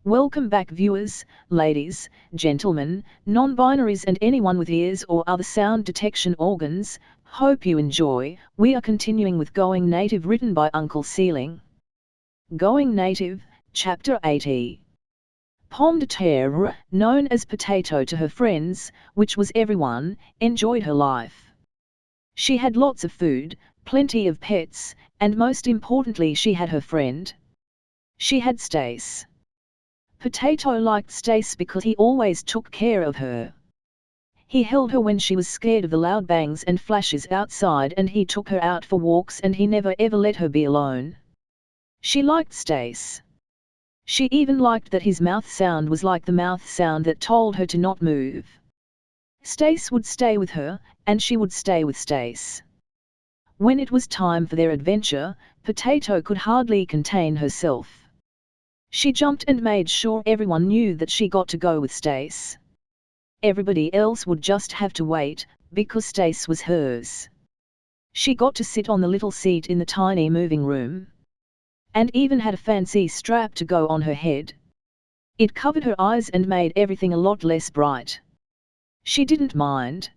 Welcome back viewers, ladies, gentlemen, non-binaries and anyone with ears or other sound detection organs. Hope you enjoy. We are continuing with Going Native, written by Uncle Sealing. Going Native, Chapter 80. Pomme de terre, known as potato to her friends, which was everyone, enjoyed her life. She had lots of food, plenty of pets, and most importantly she had her friend. She had Stace. Potato liked Stace because he always took care of her. He held her when she was scared of the loud bangs and flashes outside, and he took her out for walks, and he never ever let her be alone. She liked Stace. She even liked that his mouth sound was like the mouth sound that told her to not move. Stace would stay with her, and she would stay with Stace. When it was time for their adventure, Potato could hardly contain herself. She jumped and made sure everyone knew that she got to go with Stace. Everybody else would just have to wait, because Stace was hers. She got to sit on the little seat in the tiny moving room. And even had a fancy strap to go on her head. It covered her eyes and made everything a lot less bright. She didn't mind.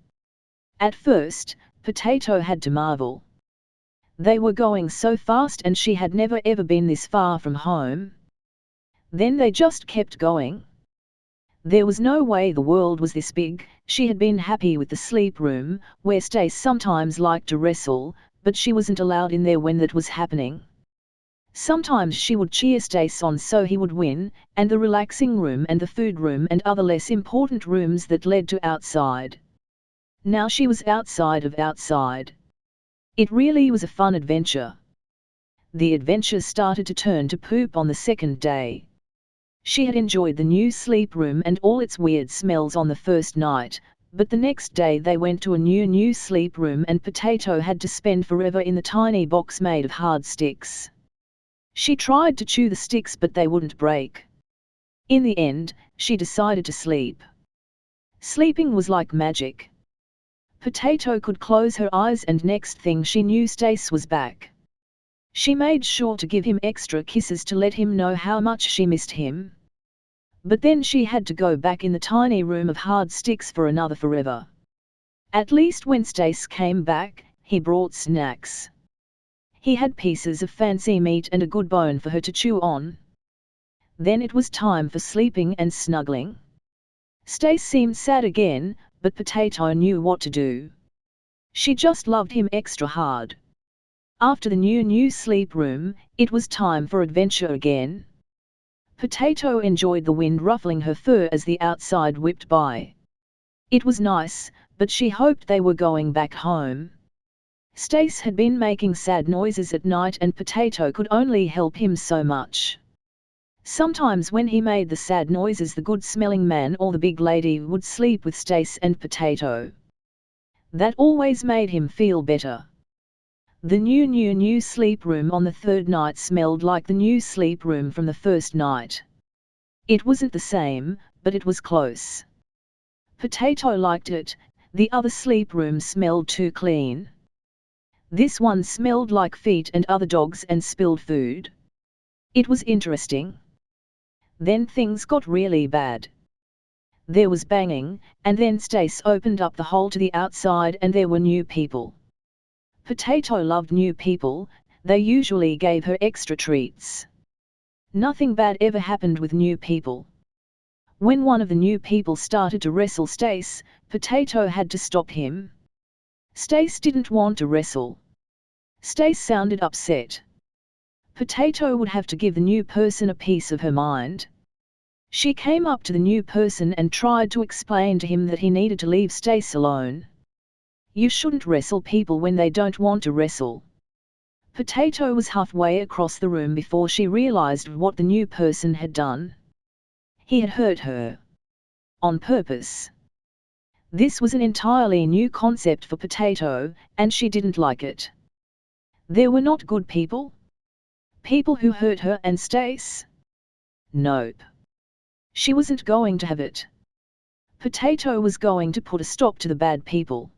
At first, Potato had to marvel. They were going so fast and she had never ever been this far from home. Then they just kept going. There was no way the world was this big. She had been happy with the sleep room, where Stace sometimes liked to wrestle, but she wasn't allowed in there when that was happening. Sometimes she would cheer Stace on so he would win, and the relaxing room and the food room and other less important rooms that led to outside. Now she was outside of outside. It really was a fun adventure. The adventure started to turn to poop on the second day. She had enjoyed the new sleep room and all its weird smells on the first night, but the next day they went to a new sleep room and Potato had to spend forever in the tiny box made of hard sticks. She tried to chew the sticks but they wouldn't break. In the end, she decided to sleep. Sleeping was like magic. Potato could close her eyes and next thing she knew Stace was back. She made sure to give him extra kisses to let him know how much she missed him. But then she had to go back in the tiny room of hard sticks for another forever. At least when Stace came back, he brought snacks. He had pieces of fancy meat and a good bone for her to chew on. Then it was time for sleeping and snuggling. Stace seemed sad again, but Potato knew what to do. She just loved him extra hard. After the new sleep room, it was time for adventure again. Potato enjoyed the wind ruffling her fur as the outside whipped by. It was nice, but she hoped they were going back home. Stace had been making sad noises at night and Potato could only help him so much. Sometimes when he made the sad noises the good-smelling man or the big lady would sleep with Stace and Potato. That always made him feel better. The new sleep room on the third night smelled like the new sleep room from the first night. It wasn't the same, but it was close. Potato liked it. The other sleep room smelled too clean. This one smelled like feet and other dogs and spilled food. It was interesting. Then things got really bad. There was banging, and then Stace opened up the hole to the outside and there were new people. Potato loved new people. They usually gave her extra treats. Nothing bad ever happened with new people. When one of the new people started to wrestle Stace, Potato had to stop him. Stace didn't want to wrestle. Stace sounded upset. Potato would have to give the new person a piece of her mind. She came up to the new person and tried to explain to him that he needed to leave Stace alone. You shouldn't wrestle people when they don't want to wrestle. Potato was halfway across the room before she realized what the new person had done. He had hurt her. On purpose. This was an entirely new concept for Potato, and she didn't like it. There were not good people? People who hurt her and Stace? Nope. She wasn't going to have it. Potato was going to put a stop to the bad people.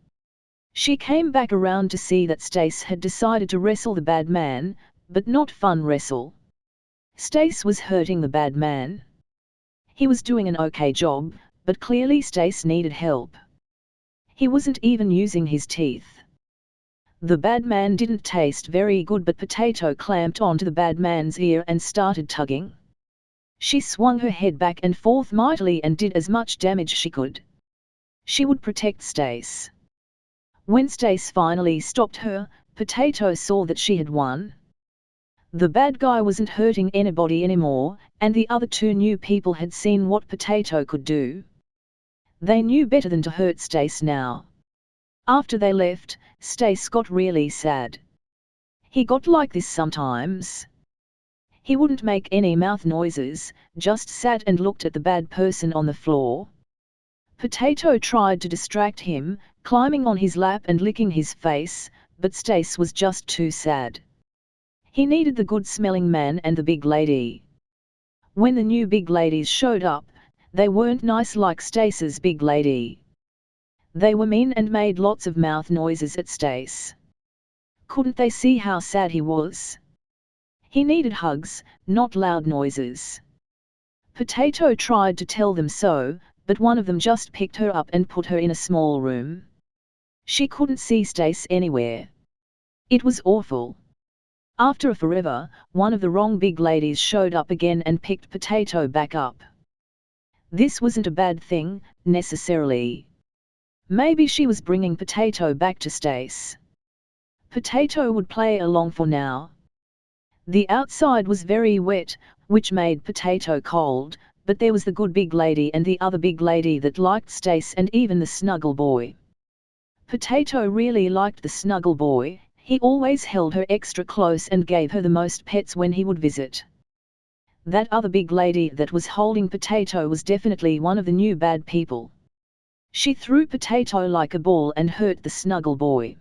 She came back around to see that Stace had decided to wrestle the bad man, but not fun wrestle. Stace was hurting the bad man. He was doing an okay job, but clearly Stace needed help. He wasn't even using his teeth. The bad man didn't taste very good, but Potato clamped onto the bad man's ear and started tugging. She swung her head back and forth mightily and did as much damage she could. She would protect Stace. When Stace finally stopped her, Potato saw that she had won. The bad guy wasn't hurting anybody anymore, and the other two new people had seen what Potato could do. They knew better than to hurt Stace now. After they left, Stace got really sad. He got like this sometimes. He wouldn't make any mouth noises, just sat and looked at the bad person on the floor. Potato tried to distract him, climbing on his lap and licking his face, but Stace was just too sad. He needed the good-smelling man and the big lady. When the new big ladies showed up, they weren't nice like Stace's big lady. They were mean and made lots of mouth noises at Stace. Couldn't they see how sad he was? He needed hugs, not loud noises. Potato tried to tell them so, but one of them just picked her up and put her in a small room. She couldn't see Stace anywhere. It was awful. After a forever, one of the wrong big ladies showed up again and picked Potato back up. This wasn't a bad thing, necessarily. Maybe she was bringing Potato back to Stace. Potato would play along for now. The outside was very wet, which made Potato cold, but there was the good big lady and the other big lady that liked Stace and even the Snuggle Boy. Potato really liked the Snuggle Boy. He always held her extra close and gave her the most pets when he would visit. That other big lady that was holding Potato was definitely one of the new bad people. She threw Potato like a ball and hurt the Snuggle Boy.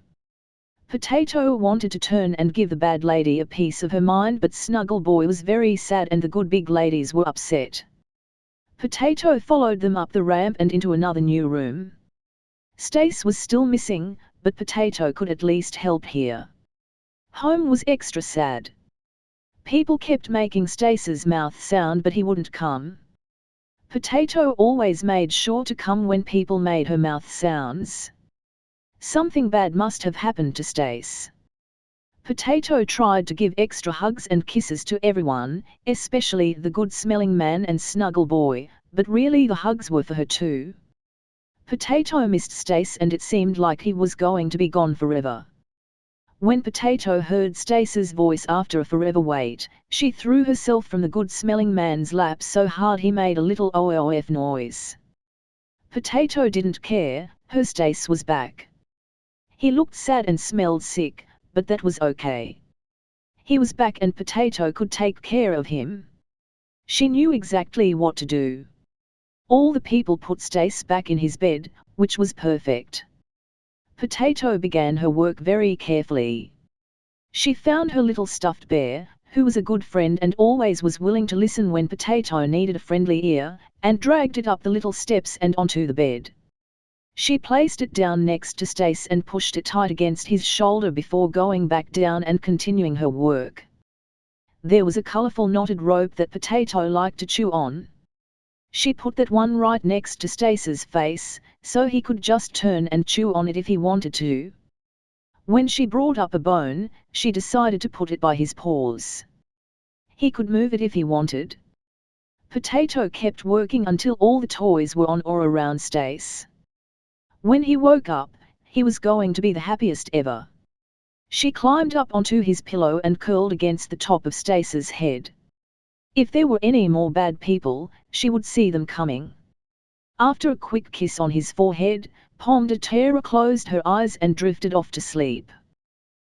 Potato wanted to turn and give the bad lady a piece of her mind, but Snuggle Boy was very sad and the good big ladies were upset. Potato followed them up the ramp and into another new room. Stace was still missing, but Potato could at least help here. Home was extra sad. People kept making Stace's mouth sound, but he wouldn't come. Potato always made sure to come when people made her mouth sounds. Something bad must have happened to Stace. Potato tried to give extra hugs and kisses to everyone, especially the good-smelling man and Snuggle Boy, but really the hugs were for her too. Potato missed Stace and it seemed like he was going to be gone forever. When Potato heard Stace's voice after a forever wait, she threw herself from the good-smelling man's lap so hard he made a little OOF noise. Potato didn't care, her Stace was back. He looked sad and smelled sick, but that was okay. He was back and Potato could take care of him. She knew exactly what to do. All the people put Stace back in his bed, which was perfect. Potato began her work very carefully. She found her little stuffed bear, who was a good friend and always was willing to listen when Potato needed a friendly ear, and dragged it up the little steps and onto the bed. She placed it down next to Stace and pushed it tight against his shoulder before going back down and continuing her work. There was a colorful knotted rope that Potato liked to chew on. She put that one right next to Stace's face, so he could just turn and chew on it if he wanted to. When she brought up a bone, she decided to put it by his paws. He could move it if he wanted. Potato kept working until all the toys were on or around Stace. When he woke up, he was going to be the happiest ever. She climbed up onto his pillow and curled against the top of Stace's head. If there were any more bad people, she would see them coming. After a quick kiss on his forehead, Pomme de Terre closed her eyes and drifted off to sleep.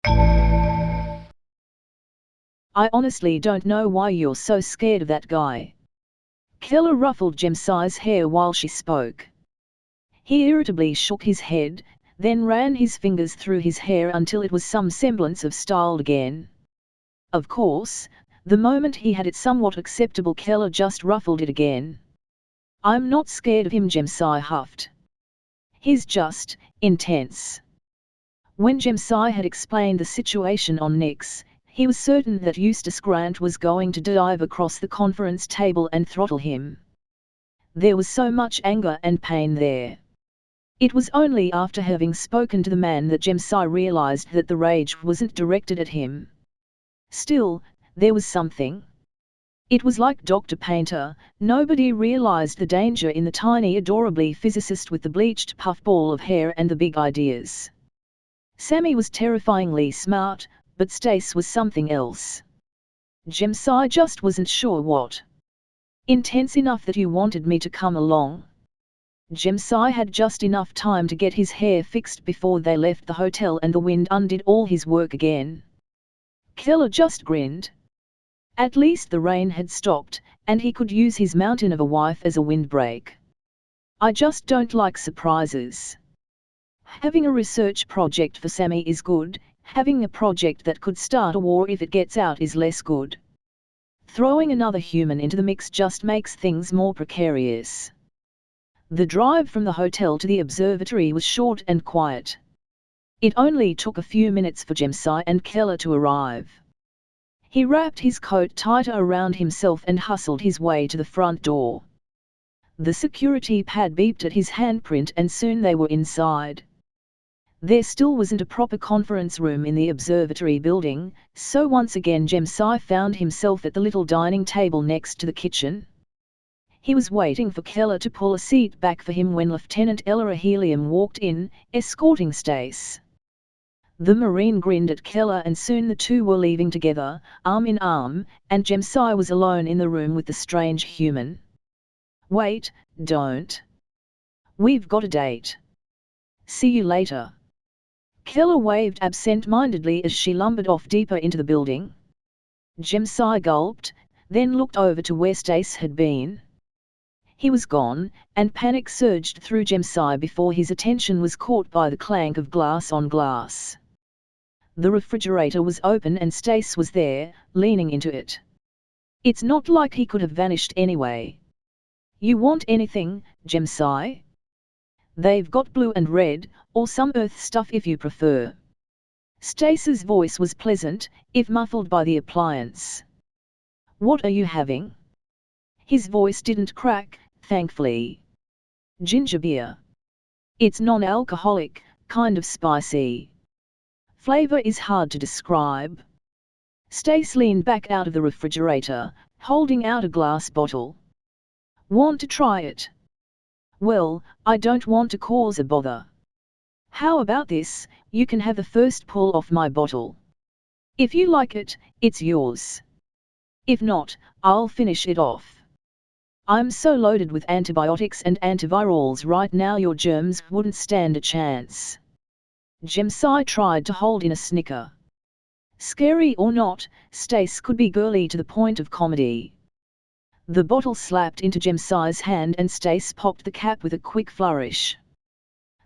I honestly don't know why you're so scared of that guy. Keller ruffled Gemsi's hair while she spoke. He irritably shook his head, then ran his fingers through his hair until it was some semblance of styled again. Of course, the moment he had it somewhat acceptable, Keller just ruffled it again. I'm not scared of him, Gemsi huffed. He's just intense. When Gemsi had explained the situation on Nyx, he was certain that Eustace Grant was going to dive across the conference table and throttle him. There was so much anger and pain there. It was only after having spoken to the man that Jemsai realized that the rage wasn't directed at him. Still, there was something. It was like Dr. Painter, nobody realized the danger in the tiny adorably physicist with the bleached puffball of hair and the big ideas. Sammy was terrifyingly smart, but Stace was something else. Jemsai just wasn't sure what. Intense enough that you wanted me to come along. Jemsai had just enough time to get his hair fixed before they left the hotel and the wind undid all his work again. Keller just grinned. At least the rain had stopped, and he could use his mountain of a wife as a windbreak. I just don't like surprises. Having a research project for Sammy is good, having a project that could start a war if it gets out is less good. Throwing another human into the mix just makes things more precarious. The drive from the hotel to the observatory was short and quiet. It only took a few minutes for Jemsai and Keller to arrive. He wrapped his coat tighter around himself and hustled his way to the front door. The security pad beeped at his handprint and soon they were inside. There still wasn't a proper conference room in the observatory building, so once again Jemsai found himself at the little dining table next to the kitchen. He was waiting for Keller to pull a seat back for him when Lieutenant Ella Helium walked in, escorting Stace. The Marine grinned at Keller and soon the two were leaving together, arm in arm, and Jemsai was alone in the room with the strange human. Wait, don't. We've got a date. See you later. Keller waved absent-mindedly as she lumbered off deeper into the building. Jemsai gulped, then looked over to where Stace had been. He was gone, and panic surged through Jemsai before his attention was caught by the clank of glass on glass. The refrigerator was open and Stace was there, leaning into it. It's not like he could have vanished anyway. You want anything, Jemsai? They've got blue and red, or some earth stuff if you prefer. Stace's voice was pleasant, if muffled by the appliance. What are you having? His voice didn't crack, thankfully. Ginger beer. It's non-alcoholic, kind of spicy. Flavor is hard to describe. Stace leaned back out of the refrigerator, holding out a glass bottle. Want to try it? Well, I don't want to cause a bother. How about this, you can have the first pull off my bottle. If you like it, it's yours. If not, I'll finish it off. I'm so loaded with antibiotics and antivirals right now your germs wouldn't stand a chance. Jemsai tried to hold in a snicker. Scary or not, Stace could be girly to the point of comedy. The bottle slapped into Jemsai's hand and Stace popped the cap with a quick flourish.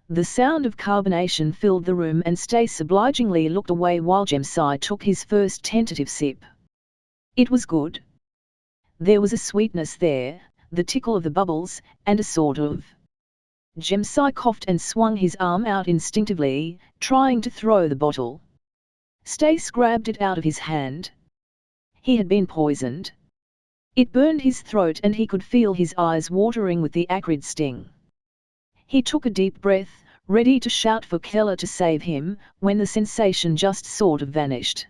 The sound of carbonation filled the room and Stace obligingly looked away while Jemsai took his first tentative sip. It was good. There was a sweetness there, the tickle of the bubbles, and a sort of. Jemsai coughed and swung his arm out instinctively, trying to throw the bottle. Stace grabbed it out of his hand. He had been poisoned. It burned his throat and he could feel his eyes watering with the acrid sting. He took a deep breath, ready to shout for Keller to save him, when the sensation just sort of vanished.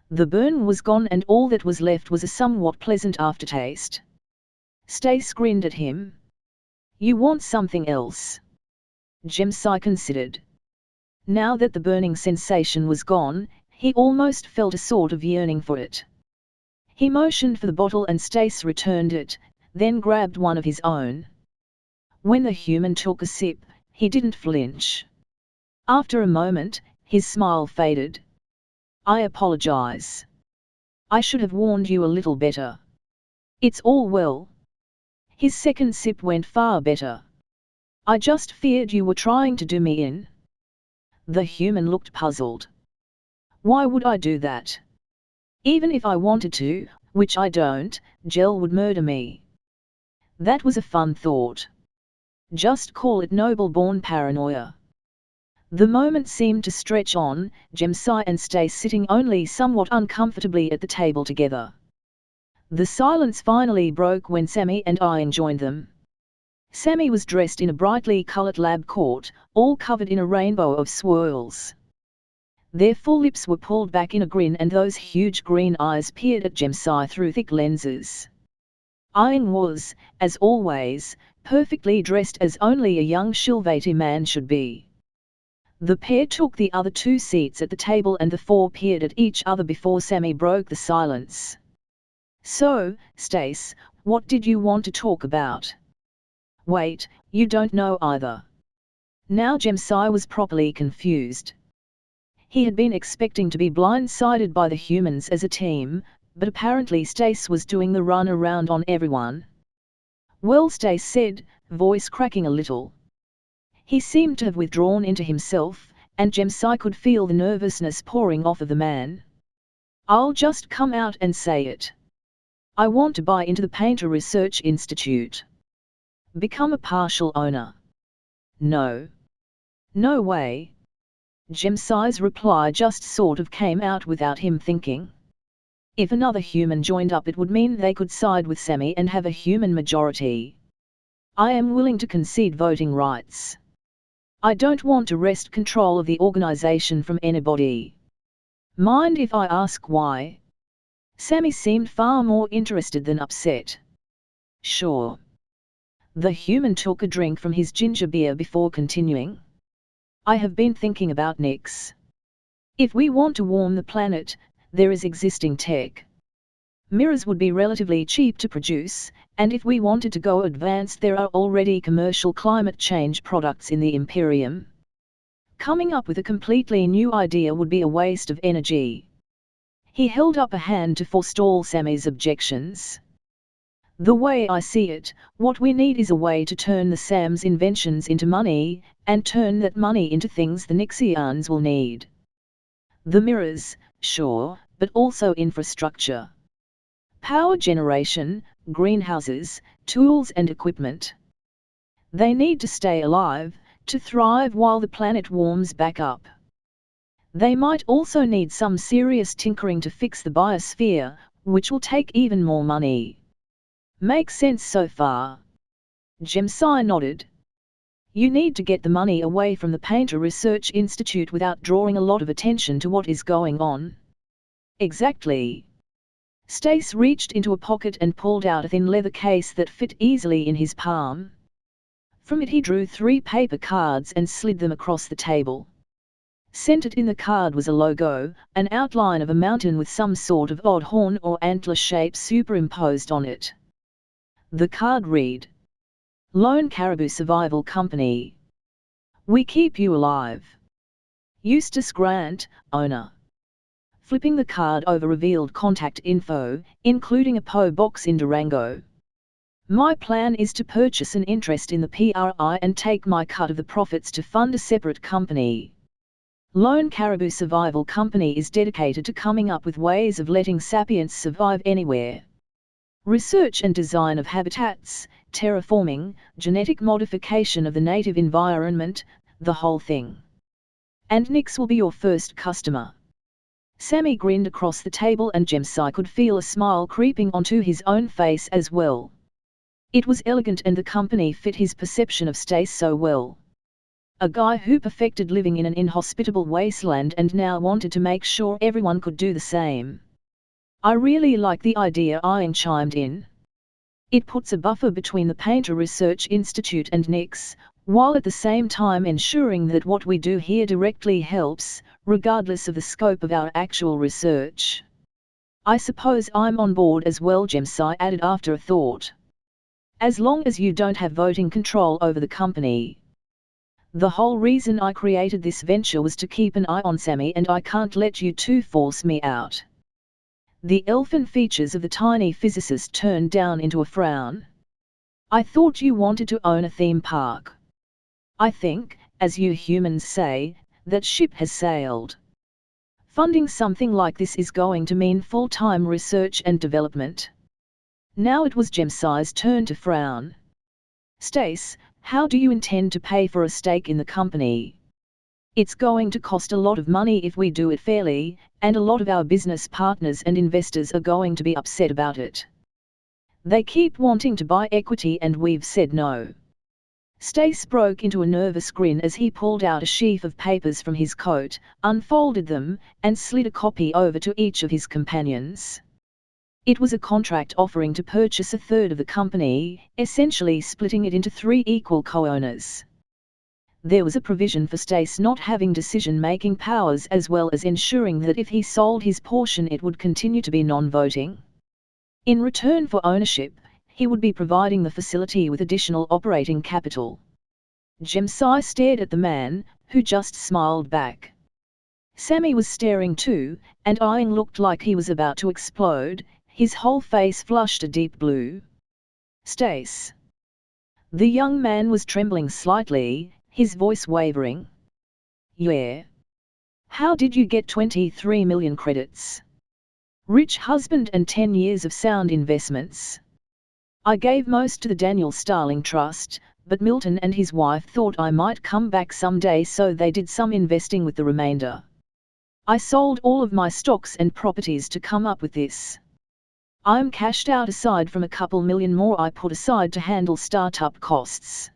The burn was gone and all that was left was a somewhat pleasant aftertaste. Stace grinned at him. You want something else? Jemsai considered. Now that the burning sensation was gone, he almost felt a sort of yearning for it. He motioned for the bottle and Stace returned it, then grabbed one of his own. When the human took a sip, he didn't flinch. After a moment, his smile faded. I apologize. I should have warned you a little better. It's all well. His second sip went far better. I just feared you were trying to do me in. The human looked puzzled. Why would I do that? Even if I wanted to, which I don't, Gel would murder me. That was a fun thought. Just call it noble-born paranoia. The moment seemed to stretch on, Jemsai and Stace sitting only somewhat uncomfortably at the table together. The silence finally broke when Sammy and Ian joined them. Sammy was dressed in a brightly colored lab coat, all covered in a rainbow of swirls. Their full lips were pulled back in a grin and those huge green eyes peered at Jemsai through thick lenses. Aang was, as always, perfectly dressed as only a young Shilvati man should be. The pair took the other 2 seats at the table and the 4 peered at each other before Sammy broke the silence. "So, Stace, what did you want to talk about?" "Wait, you don't know either." Now Jemsai was properly confused. He had been expecting to be blindsided by the humans as a team, but apparently Stace was doing the run around on everyone. "Well," Stace said, voice cracking a little. He seemed to have withdrawn into himself, and Jemsai could feel the nervousness pouring off of the man. "I'll just come out and say it. I want to buy into the Painter Research Institute. Become a partial owner." "No. No way." Jemsai's reply just sort of came out without him thinking. If another human joined up, it would mean they could side with Sammy and have a human majority. "I am willing to concede voting rights. I don't want to wrest control of the organization from anybody." "Mind if I ask why?" Sammy seemed far more interested than upset. "Sure." The human took a drink from his ginger beer before continuing. "I have been thinking about Nyx. If we want to warm the planet, there is existing tech. Mirrors would be relatively cheap to produce, and if we wanted to go advanced, there are already commercial climate change products in the Imperium. Coming up with a completely new idea would be a waste of energy." He held up a hand to forestall Sammy's objections. "The way I see it, what we need is a way to turn the Sam's inventions into money, and turn that money into things the Nyxians will need. The mirrors, sure, but also infrastructure. Power generation, greenhouses, tools and equipment. They need to stay alive, to thrive while the planet warms back up. They might also need some serious tinkering to fix the biosphere, which will take even more money. Makes sense so far?" Jemsai nodded. "You need to get the money away from the Painter Research Institute without drawing a lot of attention to what is going on." "Exactly." Stace reached into a pocket and pulled out a thin leather case that fit easily in his palm. From it he drew 3 paper cards and slid them across the table. Centered in the card was a logo, an outline of a mountain with some sort of odd horn or antler shape superimposed on it. The card read, "Lone Caribou Survival Company. We keep you alive. Eustace Grant, owner." Flipping the card over revealed contact info, including a PO box in Durango. "My plan is to purchase an interest in the PRI and take my cut of the profits to fund a separate company. Lone Caribou Survival Company is dedicated to coming up with ways of letting sapiens survive anywhere. Research and design of habitats, terraforming, genetic modification of the native environment, the whole thing. And Nyx will be your first customer." Sammy grinned across the table and Jemsai could feel a smile creeping onto his own face as well. It was elegant and the company fit his perception of Stace so well. A guy who perfected living in an inhospitable wasteland and now wanted to make sure everyone could do the same. "I really like the idea," Aang chimed in. "It puts a buffer between the Painter Research Institute and Nyx, while at the same time ensuring that what we do here directly helps, regardless of the scope of our actual research." "I suppose I'm on board as well," Jemsai added after a thought. "As long as you don't have voting control over the company. The whole reason I created this venture was to keep an eye on Sammy and I can't let you two force me out." The elfin features of the tiny physicist turned down into a frown. "I thought you wanted to own a theme park. I think, as you humans say, that ship has sailed. Funding something like this is going to mean full-time research and development." Now it was Jemsai's turn to frown. "Stace, how do you intend to pay for a stake in the company? It's going to cost a lot of money if we do it fairly, and a lot of our business partners and investors are going to be upset about it. They keep wanting to buy equity and we've said no." Stace broke into a nervous grin as he pulled out a sheaf of papers from his coat, unfolded them, and slid a copy over to each of his companions. It was a contract offering to purchase a third of the company, essentially splitting it into 3 equal co-owners. There was a provision for Stace not having decision-making powers, as well as ensuring that if he sold his portion it would continue to be non-voting. In return for ownership, he would be providing the facility with additional operating capital. Jemsai stared at the man, who just smiled back. Sammy was staring too, and Iing looked like he was about to explode, his whole face flushed a deep blue. Stace. The young man was trembling slightly, his voice wavering. Yeah. How did you get 23 million credits? Rich husband and 10 years of sound investments. I gave most to the Daniel Starling Trust, but Milton and his wife thought I might come back someday, so they did some investing with the remainder. I sold all of my stocks and properties to come up with this. I'm cashed out aside from a couple million more I put aside to handle startup costs.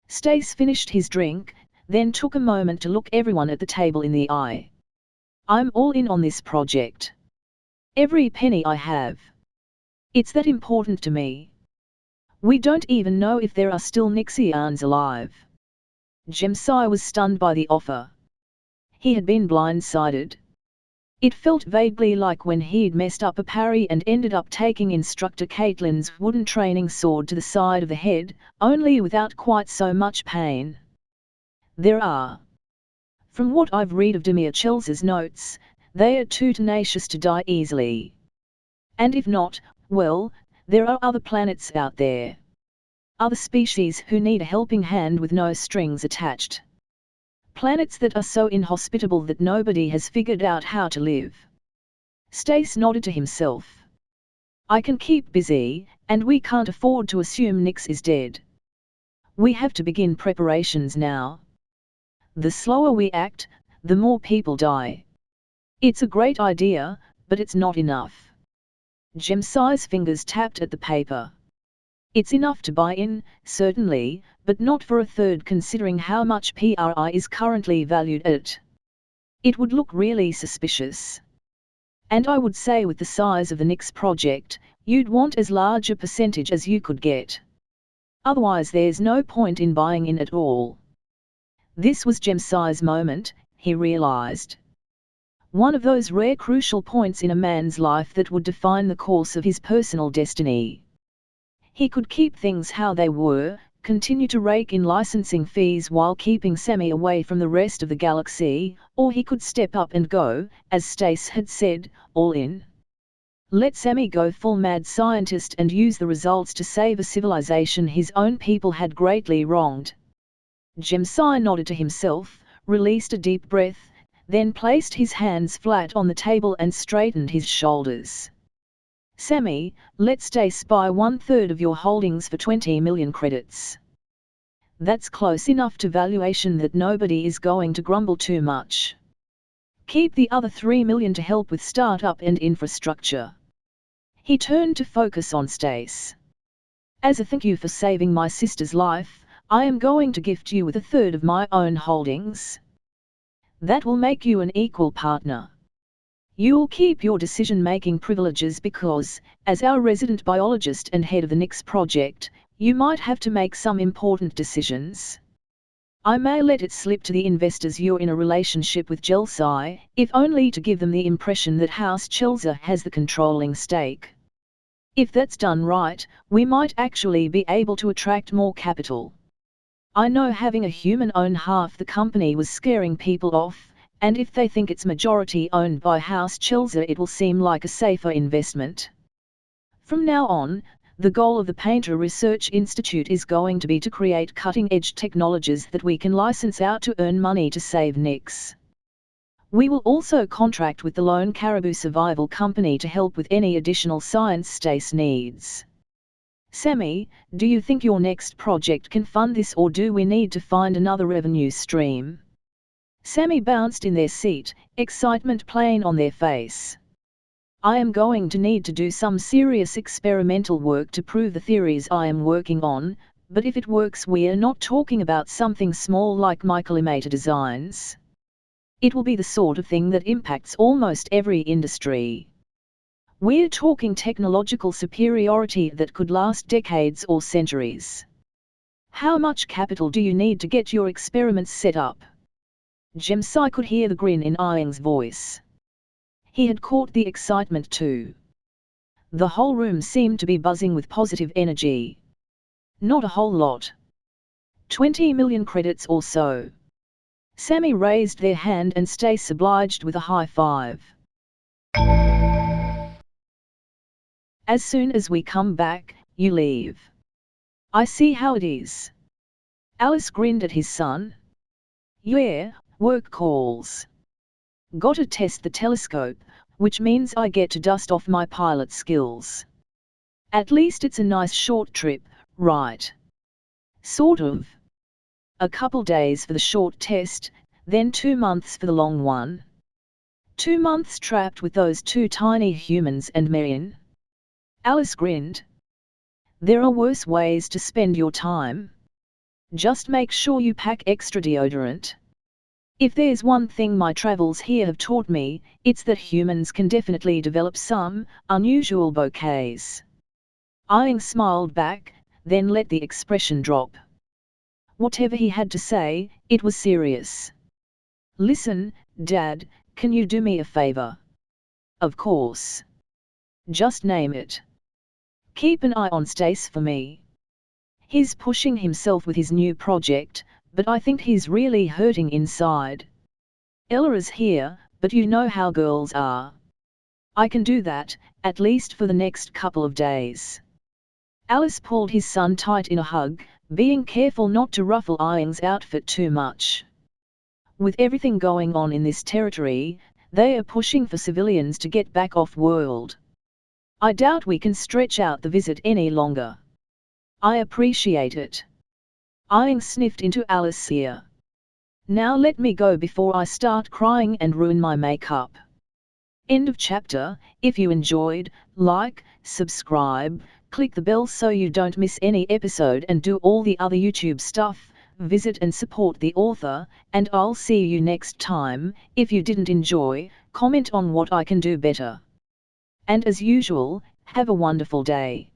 Stace finished his drink, then took a moment to look everyone at the table in the eye. I'm all in on this project. Every penny I have. It's that important to me. We don't even know if there are still Nixians alive. Jemsai was stunned by the offer. He had been blindsided. It felt vaguely like when he'd messed up a parry and ended up taking Instructor Caitlin's wooden training sword to the side of the head, only without quite so much pain. There are. From what I've read of Demir Chels's notes, they are too tenacious to die easily. And if not, well, there are other planets out there. Other species who need a helping hand with no strings attached. Planets that are so inhospitable that nobody has figured out how to live. Stace nodded to himself. I can keep busy, and we can't afford to assume Nix is dead. We have to begin preparations now. The slower we act, the more people die. It's a great idea, but it's not enough. Jemsai's fingers tapped at the paper. It's enough to buy in, certainly, but not for a third considering how much PRI is currently valued at. It would look really suspicious. And I would say with the size of the Nix project, you'd want as large a percentage as you could get. Otherwise there's no point in buying in at all. This was Jemsai's moment, he realized. One of those rare crucial points in a man's life that would define the course of his personal destiny. He could keep things how they were, continue to rake in licensing fees while keeping Sammy away from the rest of the galaxy, or he could step up and go, as Stace had said, all in. Let Sammy go full mad scientist and use the results to save a civilization his own people had greatly wronged. Jemsai nodded to himself, released a deep breath, then placed his hands flat on the table and straightened his shoulders. Sammy, let's Stace buy 1/3 of your holdings for 20 million credits. That's close enough to valuation that nobody is going to grumble too much. Keep the other 3 million to help with startup and infrastructure. He turned to focus on Stace. As a thank you for saving my sister's life, I am going to gift you with 1/3 of my own holdings. That will make you an equal partner. You'll keep your decision-making privileges because, as our resident biologist and head of the Nix project, you might have to make some important decisions. I may let it slip to the investors you're in a relationship with Jelsai, if only to give them the impression that House Chelsa has the controlling stake. If that's done right, we might actually be able to attract more capital. I know having a human-owned half the company was scaring people off, and if they think it's majority owned by House Chelsa it will seem like a safer investment. From now on, the goal of the Painter Research Institute is going to be to create cutting-edge technologies that we can license out to earn money to save Nix. We will also contract with the Lone Caribou Survival Company to help with any additional science Stace needs. Sammy, do you think your next project can fund this, or do we need to find another revenue stream? Sammy bounced in their seat, excitement playing on their face. I am going to need to do some serious experimental work to prove the theories I am working on, But if it works, we're not talking about something small like Microlimator designs. It will be the sort of thing that impacts almost every industry. We're talking technological superiority that could last decades or centuries. How much capital do you need to get your experiments set up? Jemsai could hear the grin in Iang's voice. He had caught the excitement too. The whole room seemed to be buzzing with positive energy. Not a whole lot. 20 million credits or so. Sammy raised their hand and Stace obliged with a high five. As soon as we come back, you leave. I see how it is. Alice grinned at his son. Yeah, work calls. Gotta test the telescope, which means I get to dust off my pilot skills. At least it's a nice short trip, right? Sort of. A couple days for the short test, then 2 months for the long one. 2 months trapped with those two tiny humans and Marion? Alice grinned. There are worse ways to spend your time. Just make sure you pack extra deodorant. If there's one thing my travels here have taught me, it's that humans can definitely develop some unusual bouquets. Iang smiled back, then let the expression drop. Whatever he had to say, it was serious. Listen, Dad, can you do me a favor? Of course. Just name it. Keep an eye on Stace for me. He's pushing himself with his new project, but I think he's really hurting inside. Ella is here, but you know how girls are. I can do that, at least for the next couple of days. Alice pulled his son tight in a hug, being careful not to ruffle Iang's outfit too much. With everything going on in this territory, they are pushing for civilians to get back off-world. I doubt we can stretch out the visit any longer. I appreciate it. Iang sniffed into Alice's ear. Now let me go before I start crying and ruin my makeup. End of chapter. If you enjoyed, like, subscribe, click the bell so you don't miss any episode and do all the other YouTube stuff, visit and support the author, and I'll see you next time. If you didn't enjoy, comment on what I can do better. And as usual, have a wonderful day.